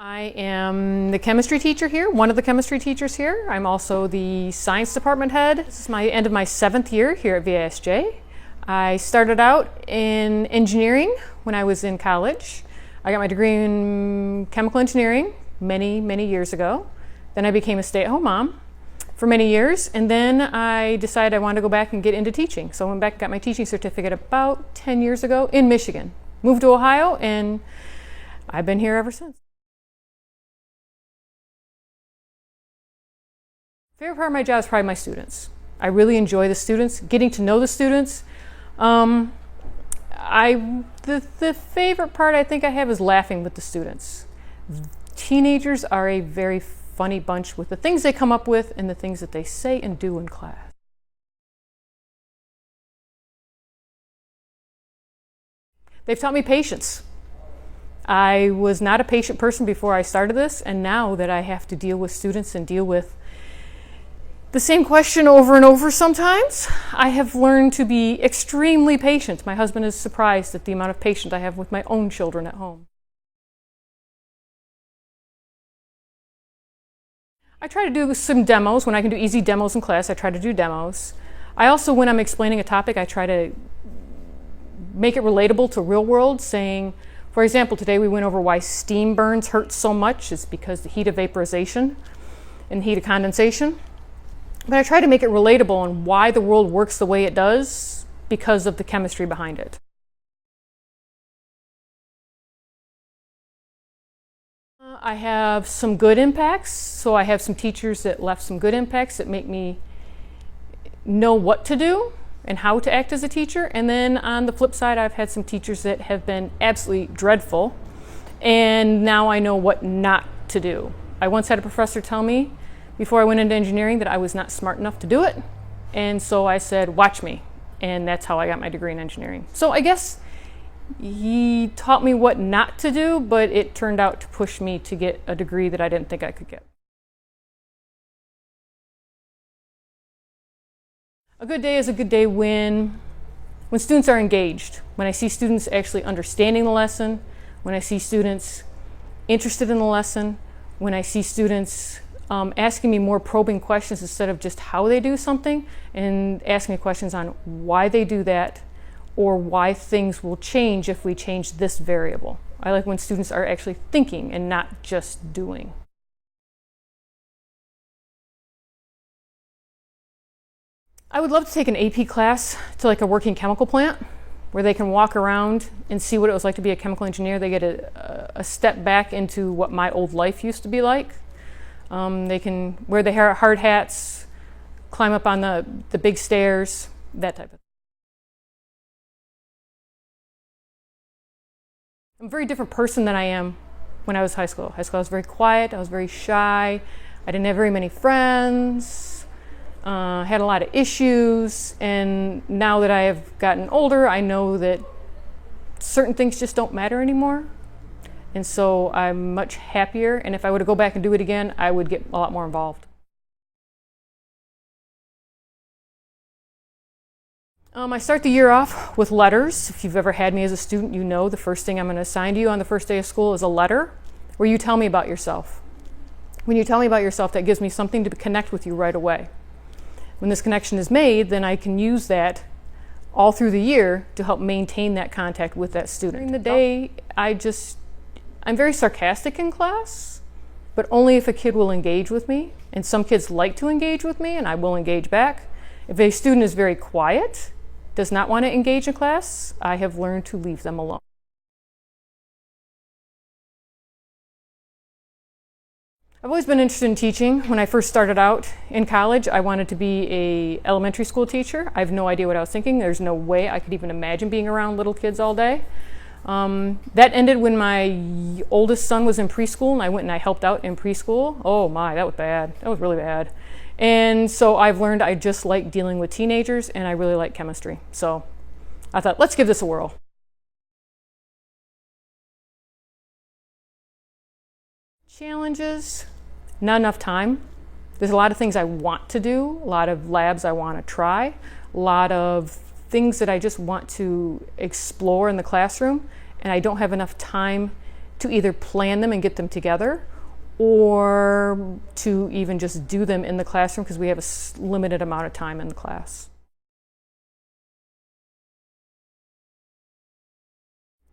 I am the chemistry teacher here, one of the chemistry teachers here. I'm also the science department head. This is my end of my 7th year here at VASJ. I started out in engineering when I was in college. I got my degree in chemical engineering many years ago. Then I became a stay-at-home mom for many years, and then I decided I wanted to go back and get into teaching. So I went back and got my teaching certificate about 10 years ago in Michigan. Moved to Ohio, and I've been here ever since. Favorite part of my job is probably my students. I really enjoy the students, getting to know the students. The favorite part I think I have is laughing with the students. Teenagers are a very funny bunch with the things they come up with and the things that they say and do in class. They've taught me patience. I was not a patient person before I started this, and now that I have to deal with students and deal with the same question over and over sometimes, I have learned to be extremely patient. My husband is surprised at the amount of patience I have with my own children at home. I try to do some demos. When I can do easy demos in class, I try to do demos. I also, when I'm explaining a topic, I try to make it relatable to real world, saying, for example, today we went over why steam burns hurt so much. It's because the heat of vaporization and heat of condensation. But I try to make it relatable on why the world works the way it does because of the chemistry behind it. I have some good impacts. So I have some teachers that left some good impacts that make me know what to do and how to act as a teacher. And then on the flip side, I've had some teachers that have been absolutely dreadful, and now I know what not to do. I once had a professor tell me before I went into engineering that I was not smart enough to do it, and so I said, watch me, and that's how I got my degree in engineering. So I guess he taught me what not to do, but it turned out to push me to get a degree that I didn't think I could get. A good day is a good day when students are engaged, when I see students actually understanding the lesson, when I see students interested in the lesson, when I see students asking me more probing questions instead of just how they do something, and asking me questions on why they do that or why things will change if we change this variable. I like when students are actually thinking and not just doing. I would love to take an AP class to like a working chemical plant where they can walk around and see what it was like to be a chemical engineer. They get a step back into what my old life used to be like. They can wear the hard hats, climb up on the big stairs, that type of thing. I'm a very different person than I am when I was in high school. High school I was very quiet, I was very shy, I didn't have very many friends, had a lot of issues, and now that I have gotten older, I know that certain things just don't matter anymore. And so I'm much happier, and if I were to go back and do it again, I would get a lot more involved. I start the year off with letters. If you've ever had me as a student, you know the first thing I'm going to assign to you on the first day of school is a letter where you tell me about yourself. When you tell me about yourself, that gives me something to connect with you right away. When this connection is made, then I can use that all through the year to help maintain that contact with that student. During the day, I'm very sarcastic in class, but only if a kid will engage with me. And some kids like to engage with me, and I will engage back. If a student is very quiet, does not want to engage in class, I have learned to leave them alone. I've always been interested in teaching. When I first started out in college, I wanted to be an elementary school teacher. I have no idea what I was thinking. There's no way I could even imagine being around little kids all day. That ended when my oldest son was in preschool, and I went and I helped out in preschool. Oh my, that was bad. That was really bad. And so I've learned I just like dealing with teenagers, and I really like chemistry. So I thought, let's give this a whirl. Challenges, not enough time. There's a lot of things I want to do, a lot of labs I want to try, a lot of things that I just want to explore in the classroom, and I don't have enough time to either plan them and get them together, or to even just do them in the classroom because we have a limited amount of time in the class.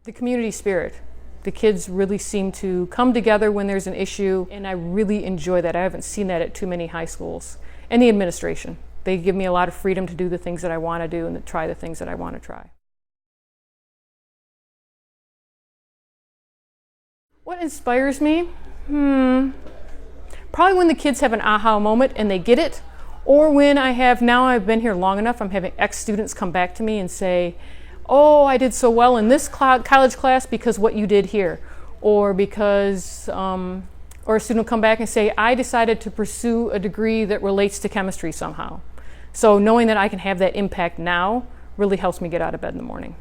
The community spirit. The kids really seem to come together when there's an issue, and I really enjoy that. I haven't seen that at too many high schools. And the administration. They give me a lot of freedom to do the things that I want to do and to try the things that I want to try. What inspires me? Probably when the kids have an aha moment and they get it, or when I've been here long enough, I'm having ex-students come back to me and say, oh, I did so well in this college class because what you did here, or because, or a student will come back and say, I decided to pursue a degree that relates to chemistry somehow. So knowing that I can have that impact now really helps me get out of bed in the morning.